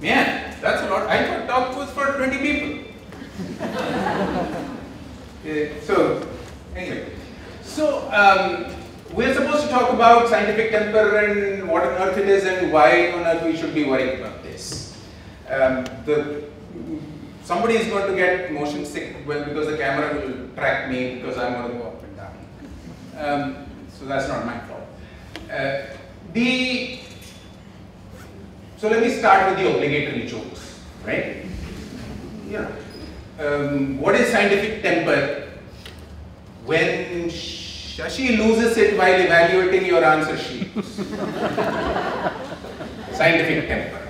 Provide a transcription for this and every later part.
Yeah, that's a lot. I thought talk was for 20 people. So, anyway. So, we're supposed to talk about scientific temper and what on earth it is and why on earth we should be worried about this. Somebody is going to get motion sick because the camera will track me because I'm going to go up and down. So that's not my fault. So let me start with the obligatory jokes, right? Yeah. What is scientific temper? When Shashi loses it while evaluating your answer sheets. Scientific temper.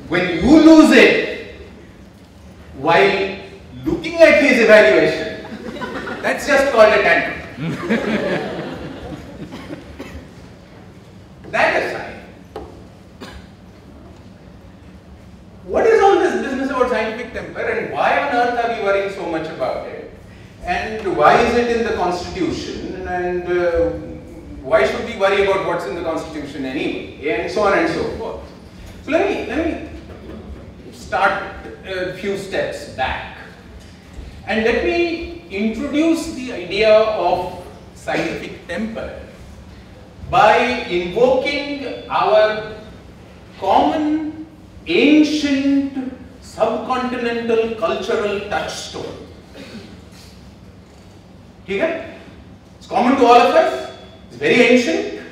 When you lose it while looking at his evaluation, that's just called a tantrum. That aside, what is all this business about scientific temper and why on earth are we worrying so much about it? And why is it in the Constitution? And why should we worry about what's in the Constitution anyway? And so on and so forth. So let me start a few steps back. And let me introduce the idea of scientific temper by invoking our common, ancient, subcontinental cultural touchstone. Okay? It's common to all of us, it's very ancient,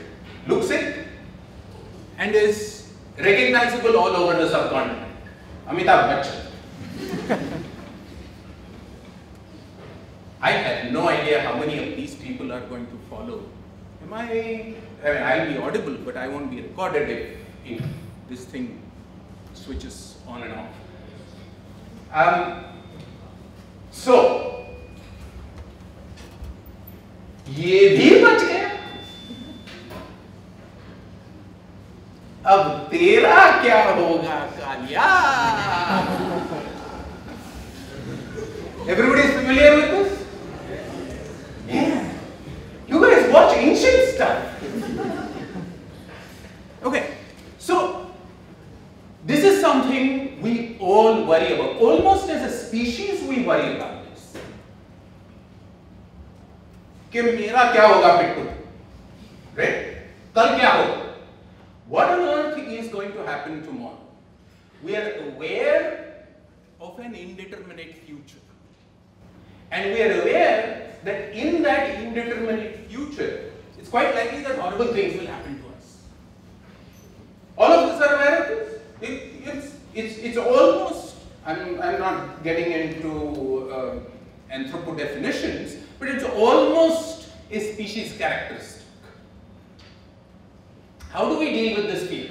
looks it, and is recognizable all over the subcontinent. Amitabh Bachchan. I have no idea how many of these people are going to follow. I mean, I'll be audible, but I won't be recorded if this thing switches on and off. So, ये भी बच गया. अब तेरा क्या होगा Kaliya? Everybody is familiar with this? Yeah. You guys watch ancient stuff. Okay, so this is something we all worry about. Almost as a species, we worry about this. कि मेरा क्या होगा पिट्टू? Right? कल क्या होगा? What on earth is going to happen tomorrow? We are aware of an indeterminate future. And we are aware that in that indeterminate future, it's quite likely that horrible things will happen to us. All of us are aware of this. It's almost, I'm not getting into anthropo definitions, but it's almost a species characteristic. How do we deal with this fear?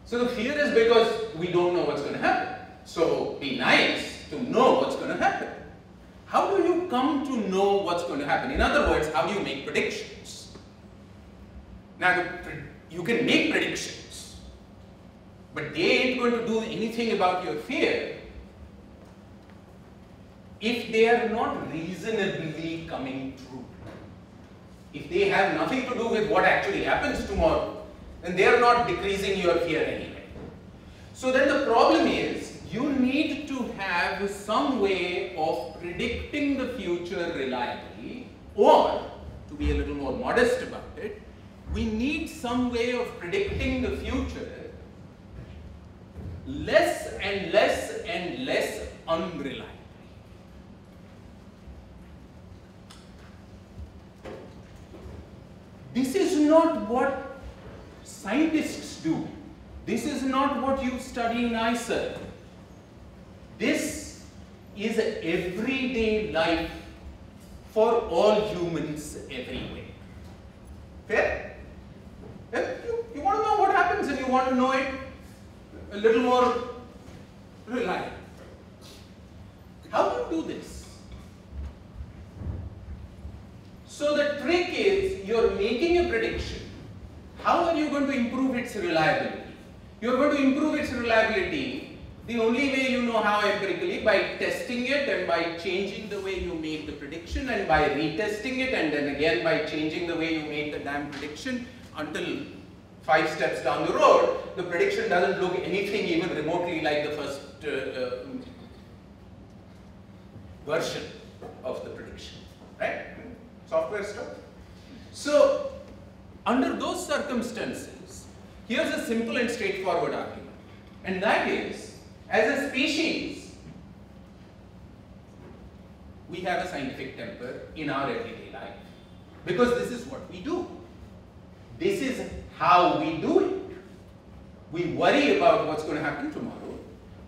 So the fear is because we don't know what's going to happen. So be nice to know what's going to happen. How do you come to know what's going to happen? In other words, how do you make predictions? Now, you can make predictions, but they ain't going to do anything about your fear if they are not reasonably coming true. If they have nothing to do with what actually happens tomorrow, then they are not decreasing your fear anyway. So then the problem is, you need to have some way of predicting the future reliably, or, to be a little more modest about it, we need some way of predicting the future less and less and less unreliably. This is not what scientists do. This is not what you study in IISER. This is everyday life for all humans everywhere. Fair? You want to know what happens and you want to know it a little more reliable. How do you do this? So the trick is, you're making a prediction. How are you going to improve its reliability? You're going to improve its reliability the only way you know how empirically, by testing it and by changing the way you made the prediction and by retesting it and then again by changing the way you made the damn prediction until 5 steps down the road, the prediction doesn't look anything even remotely like the first version of the prediction, right? Software stuff. So, under those circumstances, here's a simple and straightforward argument. And that is, as a species, we have a scientific temper in our everyday life. Because this is what we do. This is how we do it. We worry about what's going to happen tomorrow.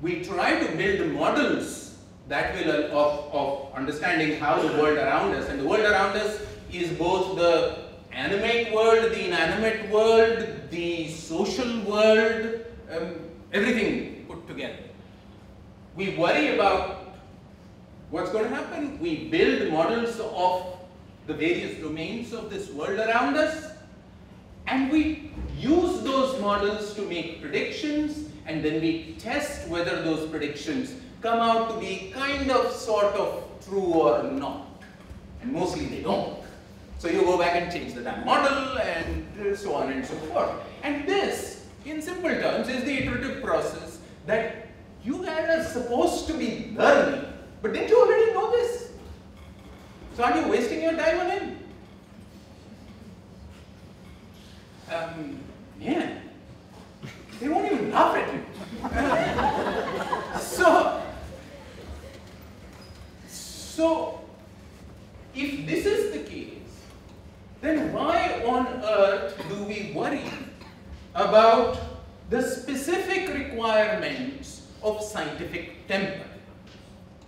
We try to build models that will of understanding how the world around us, and the world around us is both the animate world, the inanimate world, the social world, everything put together. We worry about what's going to happen. We build models of the various domains of this world around us, and we use those models to make predictions, and then we test whether those predictions come out to be kind of, sort of true or not. And mostly they don't. So you go back and change the damn model, and so on and so forth. And this, in simple terms, is the iterative process that you guys are supposed to be learning. But didn't you already know this? So aren't you wasting your time on it? Yeah. They won't even laugh at you. So, if this is the case, then why on earth do we worry about the specific requirements of scientific temper?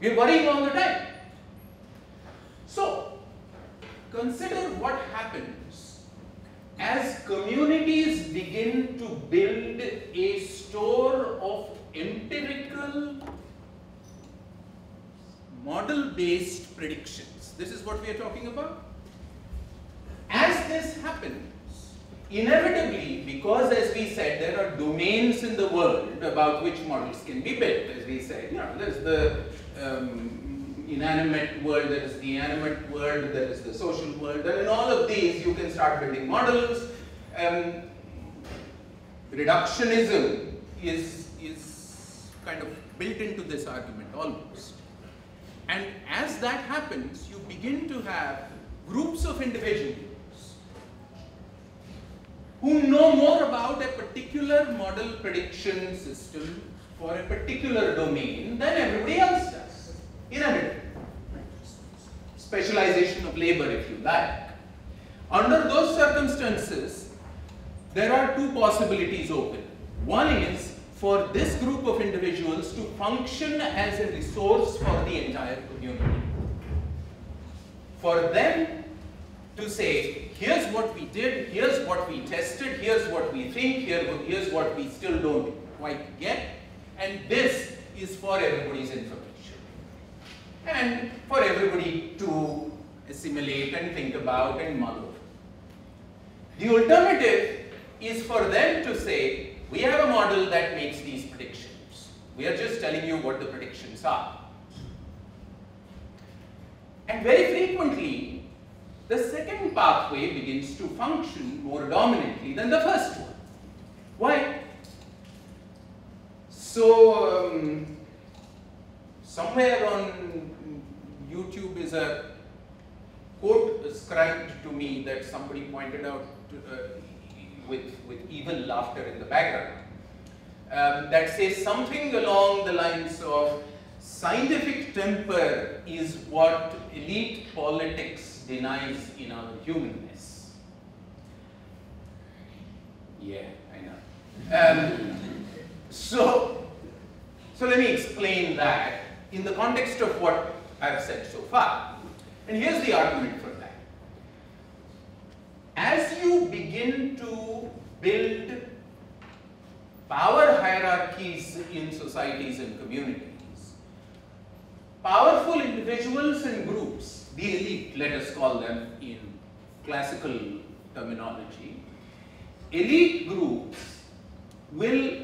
We're worrying all the time. So, consider what happens as communities begin to build a store of empirical, model-based predictions. This is what we are talking about. As this happens, inevitably, because as we said, there are domains in the world about which models can be built. As we said, you know, there's the inanimate world, there is the animate world, there is the social world, and in all of these you can start building models. Reductionism is kind of built into this argument almost. And as that happens, you begin to have groups of individuals who know more about a particular model prediction system for a particular domain than everybody else does. Inevitable. Specialization of labor, if you like. Under those circumstances, there are two possibilities open. One is for this group of individuals to function as a resource for the entire community. For them to say, here's what we did, here's what we tested, here's what we think, here's what we still don't quite get, and this is for everybody's information. And for everybody to assimilate and think about and mull over. The alternative is for them to say, we have a model that makes these predictions. We are just telling you what the predictions are. And very frequently, the second pathway begins to function more dominantly than the first one. Why? So, somewhere on YouTube is a quote ascribed to me that somebody pointed out with evil laughter in the background that says something along the lines of scientific temper is what elite politics denies in our humanness. Yeah, I know. So let me explain that in the context of what I've said so far. And here's the argument for that. As you begin to build power hierarchies in societies and communities, powerful individuals and groups, the elite, let us call them in classical terminology, elite groups will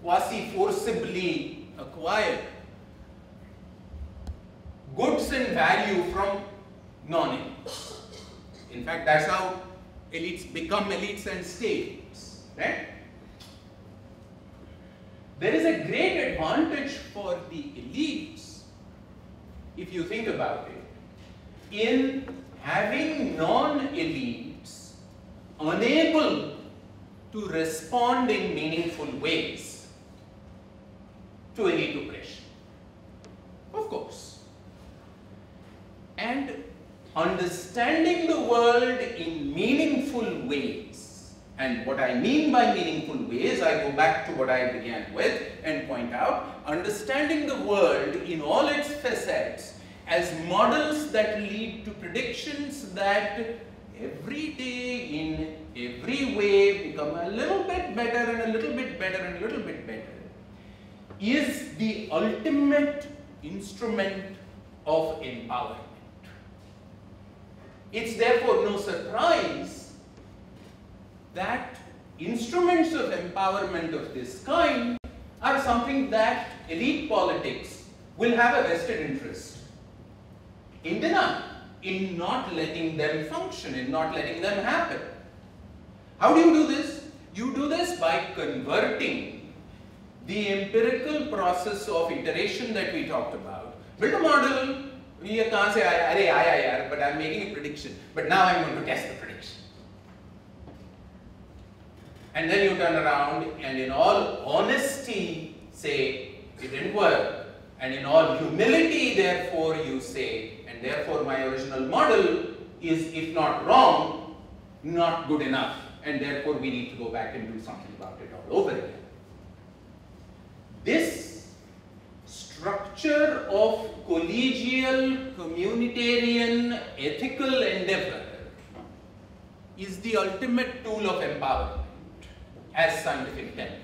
quasi-forcibly acquire goods and value from non-elites. In fact, that's how elites become elites and stay elites, right? There is a great advantage for the elites, if you think about it, in having non-elites unable to respond in meaningful ways to elite oppression. Of course. And understanding the world in meaningful ways, and what I mean by meaningful ways, I go back to what I began with and point out, understanding the world in all its facets as models that lead to predictions that every day in every way become a little bit better and a little bit better and a little bit better, is the ultimate instrument of empowerment. It's therefore no surprise that instruments of empowerment of this kind are something that elite politics will have a vested interest in denying, in not letting them function, in not letting them happen. How do you do this? You do this by converting the empirical process of iteration that we talked about. Build a model, you can't say, but I'm making a prediction, but now I'm going to test the prediction. And then you turn around and in all honesty say, it didn't work. And in all humility, therefore, you say, and therefore my original model is, if not wrong, not good enough. And therefore we need to go back and do something about it all over again. This structure of collegial, communitarian, ethical endeavor is the ultimate tool of empowerment as scientific temper.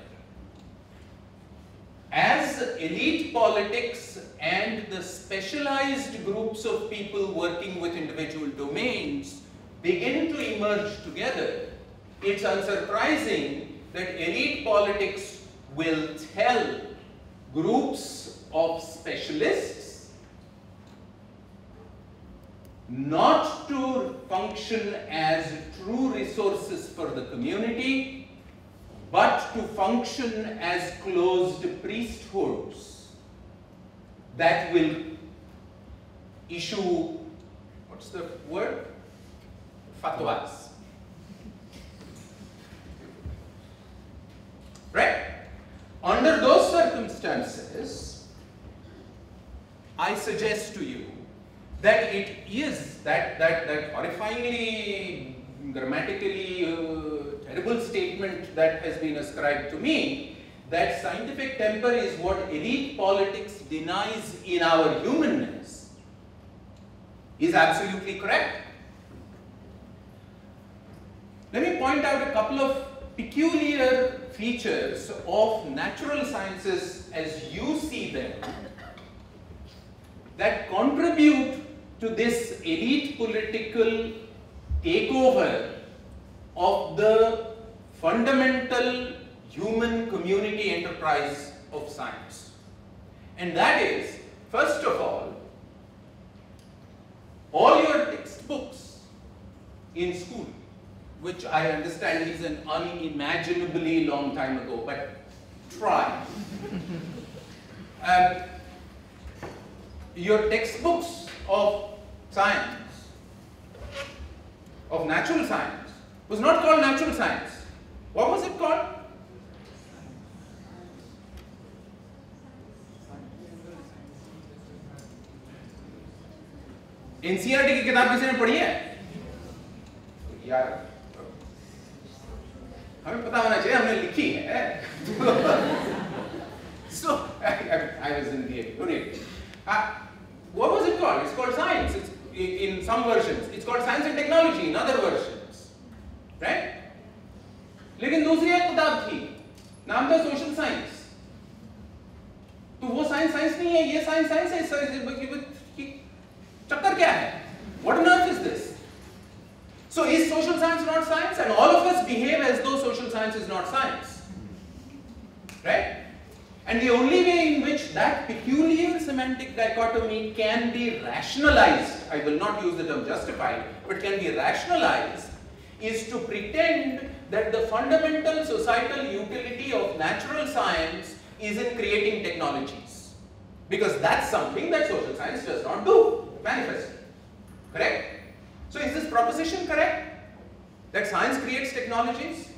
As elite politics and the specialized groups of people working with individual domains begin to emerge together, it's unsurprising that elite politics will tell groups of specialists not to function as true resources for the community, but to function as closed priesthoods that will issue, what's the word? Fatwas. Right? Under those circumstances, I suggest to you that it is that horrifyingly, grammatically terrible statement that has been ascribed to me, that scientific temper is what elite politics denies in our humanness, is absolutely correct. Let me point out a couple of peculiar features of natural sciences as you see them that contribute to this elite political takeover of the fundamental human community enterprise of science. And that is, first of all your textbooks in school, which I understand is an unimaginably long time ago, but try. Your textbooks of science, of natural science, was not called natural science. What was it called? NCERT की किताब किसी ने पढ़ी है? यार हमें पता होना चाहिए, हमने लिखी है. So I was in the editorial. What was it called? It's called science. It's, in some versions, it's called science and technology in other versions, right? लेकिन दूसरी एक किताब थी, नाम था सोशल साइंस. तो वो साइंस साइंस नहीं है, ये साइंस साइंस है. चक्कर क्या है? What on earth is this? So is social science not science? And all of us behave as though social science is not science, right? And the only way in which that peculiar semantic dichotomy can be rationalized, I will not use the term justified, but can be rationalized, is to pretend that the fundamental societal utility of natural science is in creating technologies. Because that's something that social science does not do, manifest. Correct? So is this proposition correct? That science creates technologies?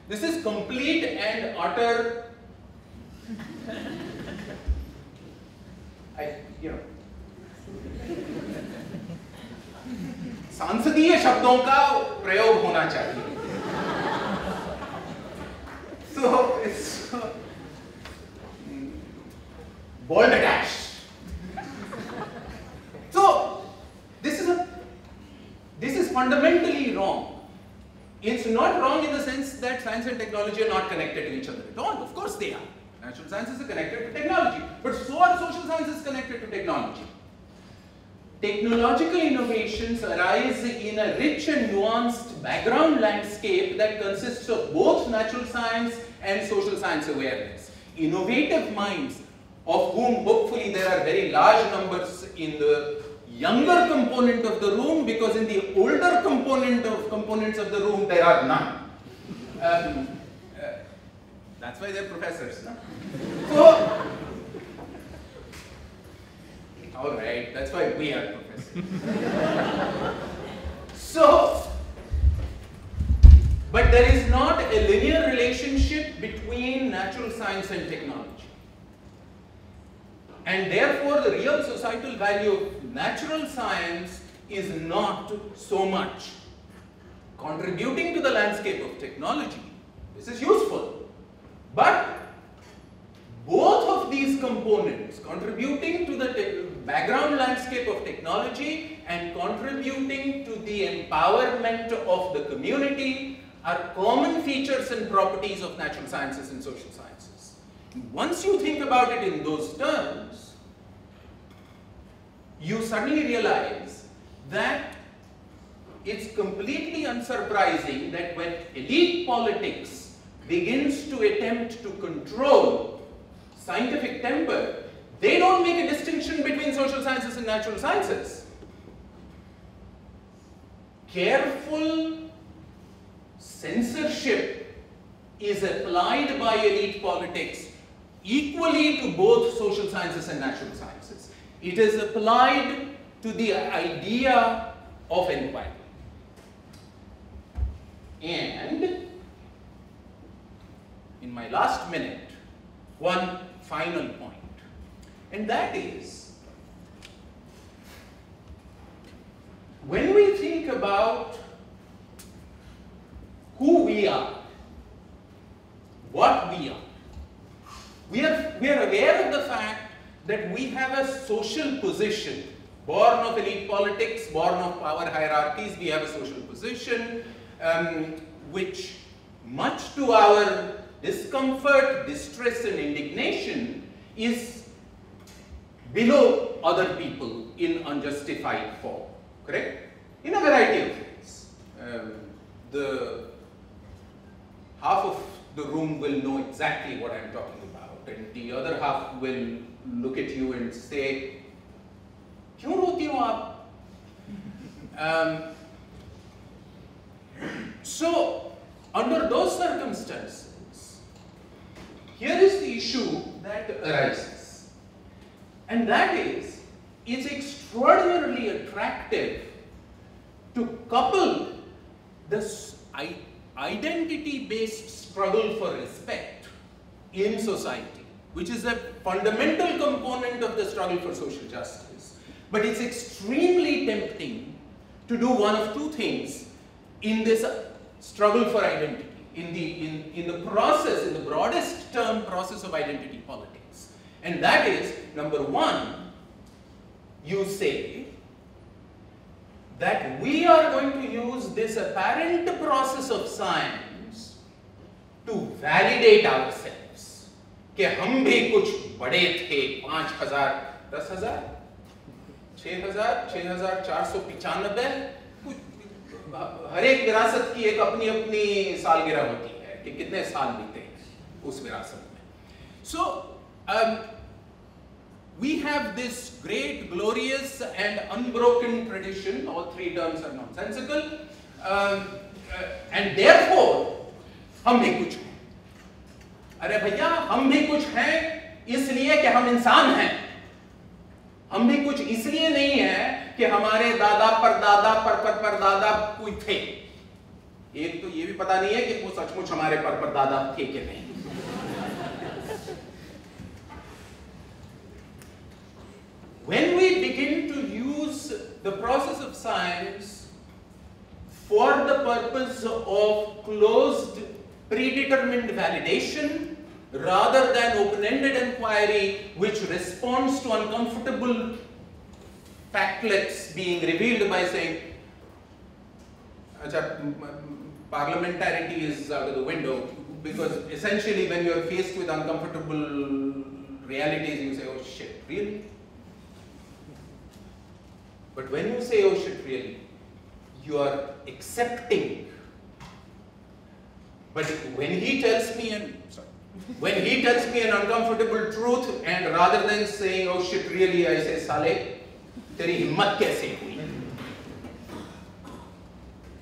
This is complete and utter, सांसदीय शब्दों का प्रयोग होना चाहिए. So it's bold attached. So this is fundamentally wrong. It's not wrong in the sense that science and technology are not connected to each other at all. Of course they are. Natural sciences are connected to technology, but so are social sciences connected to technology. Technological innovations arise in a rich and nuanced background landscape that consists of both natural science and social science awareness. Innovative minds, of whom hopefully there are very large numbers in the younger component of the room, because in the older components of the room there are none. That's why they're professors. No? So, all right, that's why we are professors. So, but there is not a linear relationship between natural science and technology. And therefore, the real societal value of natural science is not so much contributing to the landscape of technology. This is useful. But both of these components, contributing to the background landscape of technology and contributing to the empowerment of the community, are common features and properties of natural sciences and social sciences. Once you think about it in those terms, you suddenly realize that it's completely unsurprising that when elite politics begins to attempt to control scientific temper, they don't make a distinction between social sciences and natural sciences. Careful censorship is applied by elite politics equally to both social sciences and natural sciences. It is applied to the idea of inquiry. And in my last minute, one final point, and that is, when we think about who we are, what we are aware of the fact that we have a social position, born of elite politics, born of power hierarchies. We have a social position which, much to our discomfort, distress and indignation, is below other people in unjustified form, correct? In a variety of ways. The half of the room will know exactly what I'm talking about, and the other half will look at you and say, "Kyun roti ho aap?" So, under those circumstances, here is the issue that arises, and that is, it's extraordinarily attractive to couple this identity-based struggle for respect in society, which is a fundamental component of the struggle for social justice. But it's extremely tempting to do one of two things in this struggle for identity, in the process, in the broadest term process of identity politics. And that is, number one, you say that we are going to use this apparent process of science to validate ourselves. कि हम भी कुछ बड़े थे, 5,000, 10,000, 6,000, 6,495, हर एक विरासत की एक अपनी अपनी सालगिरह होती है कि कितने साल बीते उस विरासत में. So we have this great, glorious and unbroken tradition, all three terms are nonsensical, and therefore, हम भी कुछ हैं. अरे भैया, हम भी कुछ हैं इसलिए कि हम इंसान हैं. हम भी कुछ इसलिए नहीं है कि हमारे दादा परदादा परदादा कोई थे. एक तो ये भी पता नहीं है कि वो सचमुच हमारे परदादा थे कि नहीं. When we begin to use the process of science for the purpose of closed, predetermined validation rather than open-ended inquiry which responds to uncomfortable factlets being revealed by saying, parliamentarity is out of the window, because essentially when you are faced with uncomfortable realities, you say, oh shit, really? But when you say, oh shit, really, you are accepting. But when he tells me an uncomfortable truth, and rather than saying, oh shit, really, I say, Saleh, teri himmat kaise hui?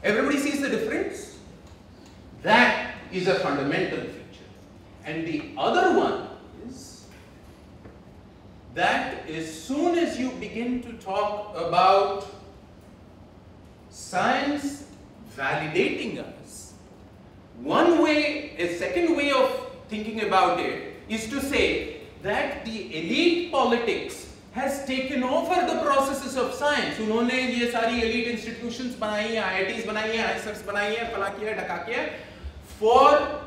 Everybody sees the difference. That is a fundamental feature. And the other one is that as soon as you begin to talk about science validating us, a second way of thinking about it is to say that the elite politics has taken over the processes of science. उन्होंने ये सारी elite institutions बनाई हैं, IITs बनाई हैं, IISERs बनाई हैं, फला किया, ढका किया, for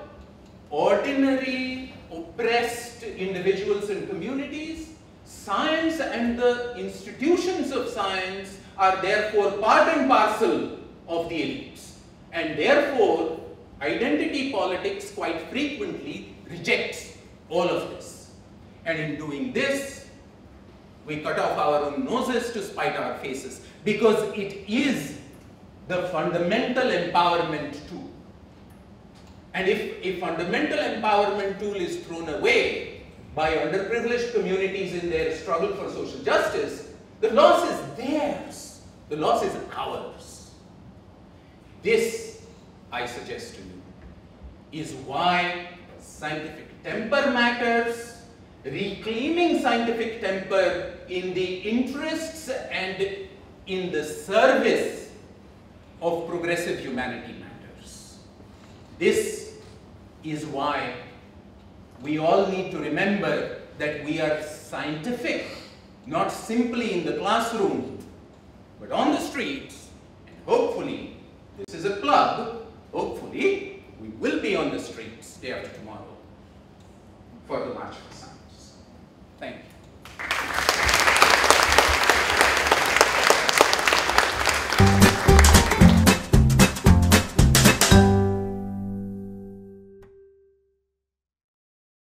ordinary oppressed individuals and communities. Science and the institutions of science are therefore part and parcel of the elites, and therefore identity politics quite frequently rejects all of this. And in doing this, we cut off our own noses to spite our faces, because it is the fundamental empowerment tool. And if a fundamental empowerment tool is thrown away by underprivileged communities in their struggle for social justice, the loss is theirs. The loss is ours. This, I suggest to you, is why scientific temper matters. Reclaiming scientific temper in the interests and in the service of progressive humanity matters. This is why we all need to remember that we are scientific, not simply in the classroom, but on the streets. And hopefully, this is a plug, hopefully we will be on the streets day after tomorrow for the March for Science. Thank you.